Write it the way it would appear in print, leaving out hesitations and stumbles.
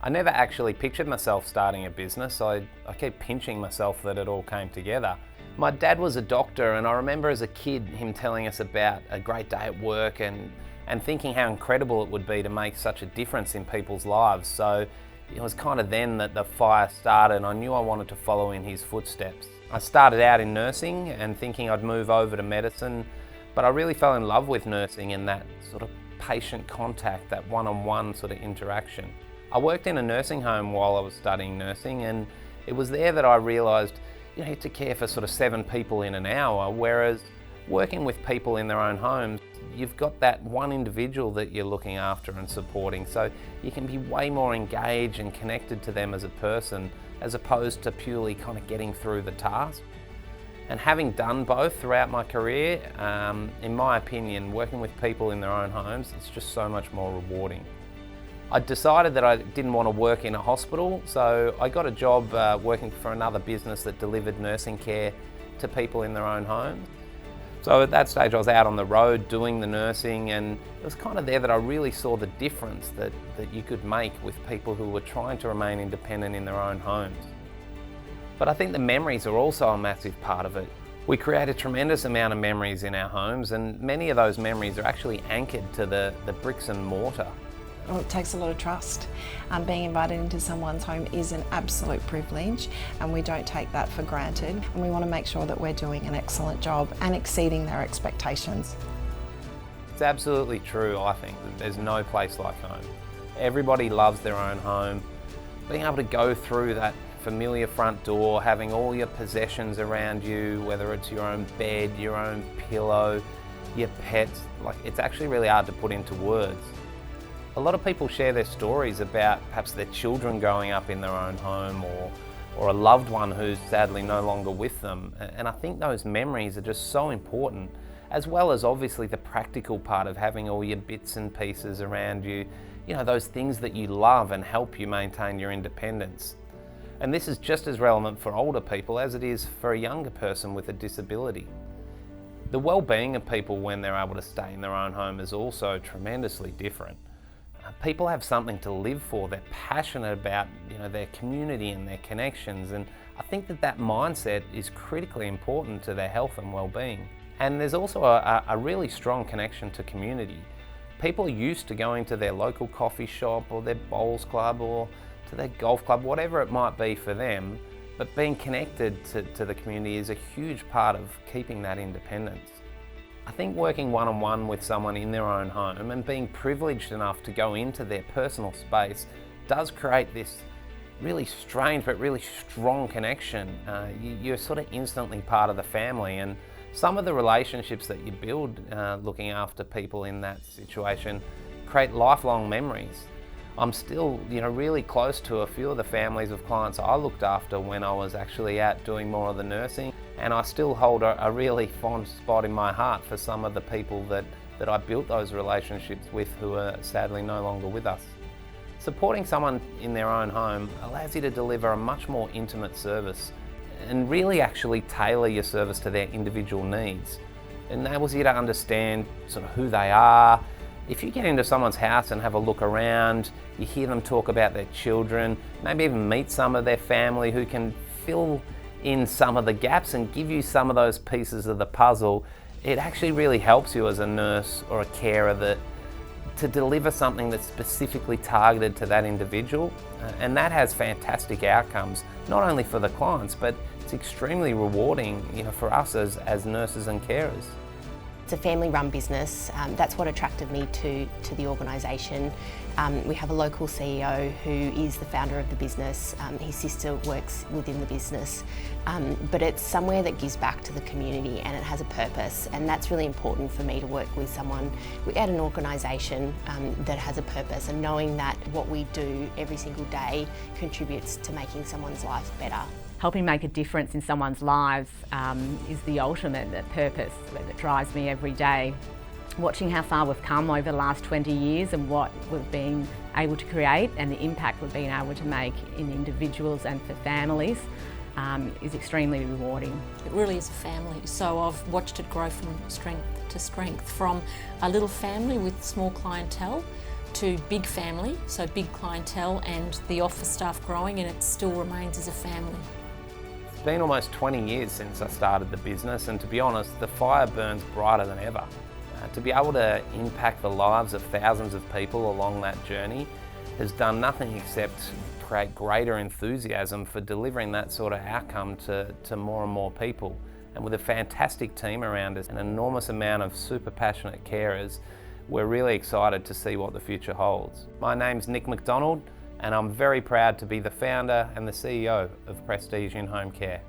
I never actually pictured myself starting a business. I keep pinching myself that it all came together. My dad was a doctor, and I remember as a kid him telling us about a great day at work and thinking how incredible it would be to make such a difference in people's lives. So it was kind of then that the fire started, and I knew I wanted to follow in his footsteps. I started out in nursing and thinking I'd move over to medicine, but I really fell in love with nursing and that sort of patient contact, that one-on-one sort of interaction. I worked in a nursing home while I was studying nursing, and it was there that I realised you had to care for sort of 7 people in an hour, whereas working with people in their own homes, you've got that one individual that you're looking after and supporting, so you can be way more engaged and connected to them as a person, as opposed to purely kind of getting through the task. And having done both throughout my career, in my opinion, working with people in their own homes, it's just so much more rewarding. I decided that I didn't want to work in a hospital, so I got a job working for another business that delivered nursing care to people in their own homes. So at that stage I was out on the road doing the nursing, and it was kind of there that I really saw the difference that you could make with people who were trying to remain independent in their own homes. But I think the memories are also a massive part of it. We create a tremendous amount of memories in our homes, and many of those memories are actually anchored to the bricks and mortar. Well, it takes a lot of trust. Being invited into someone's home is an absolute privilege, and we don't take that for granted. And we want to make sure that we're doing an excellent job and exceeding their expectations. It's absolutely true, I think, that there's no place like home. Everybody loves their own home. Being able to go through that familiar front door, having all your possessions around you, whether it's your own bed, your own pillow, your pets, it's actually really hard to put into words. A lot of people share their stories about perhaps their children growing up in their own home, or a loved one who's sadly no longer with them. And I think those memories are just so important, as well as obviously the practical part of having all your bits and pieces around you, those things that you love and help you maintain your independence. And this is just as relevant for older people as it is for a younger person with a disability. The well-being of people when they're able to stay in their own home is also tremendously different. People have something to live for. They're passionate about their community and their connections, and I think that mindset is critically important to their health and well-being. And there's also a really strong connection to community. People are used to going to their local coffee shop or their bowls club or to their golf club, whatever it might be for them, but being connected to the community is a huge part of keeping that independence. I think working one-on-one with someone in their own home and being privileged enough to go into their personal space does create this really strange but really strong connection. You're sort of instantly part of the family, and some of the relationships that you build looking after people in that situation create lifelong memories. I'm still really close to a few of the families of clients I looked after when I was actually out doing more of the nursing, and I still hold a really fond spot in my heart for some of the people that I built those relationships with who are sadly no longer with us. Supporting someone in their own home allows you to deliver a much more intimate service and really actually tailor your service to their individual needs. It enables you to understand sort of who they are. If you get into someone's house and have a look around, you hear them talk about their children, maybe even meet some of their family who can fill in some of the gaps and give you some of those pieces of the puzzle, it actually really helps you as a nurse or a carer to deliver something that's specifically targeted to that individual. And that has fantastic outcomes, not only for the clients, but it's extremely rewarding for us as nurses and carers. It's a family-run business. That's what attracted me to the organisation. We have a local CEO who is the founder of the business. His sister works within the business, but it's somewhere that gives back to the community and it has a purpose, and that's really important for me to work with someone at an organisation that has a purpose, and knowing that what we do every single day contributes to making someone's life better. Helping make a difference in someone's lives is the ultimate purpose that drives me every day. Watching how far we've come over the last 20 years and what we've been able to create and the impact we've been able to make in individuals and for families is extremely rewarding. It really is a family, so I've watched it grow from strength to strength, from a little family with small clientele to big family, so big clientele, and the office staff growing, and it still remains as a family. It's been almost 20 years since I started the business, and to be honest, the fire burns brighter than ever. To be able to impact the lives of thousands of people along that journey has done nothing except create greater enthusiasm for delivering that sort of outcome to more and more people. And with a fantastic team around us, an enormous amount of super passionate carers, we're really excited to see what the future holds. My name's McDonald, and I'm very proud to be the founder and the CEO of Prestige Inhome Care.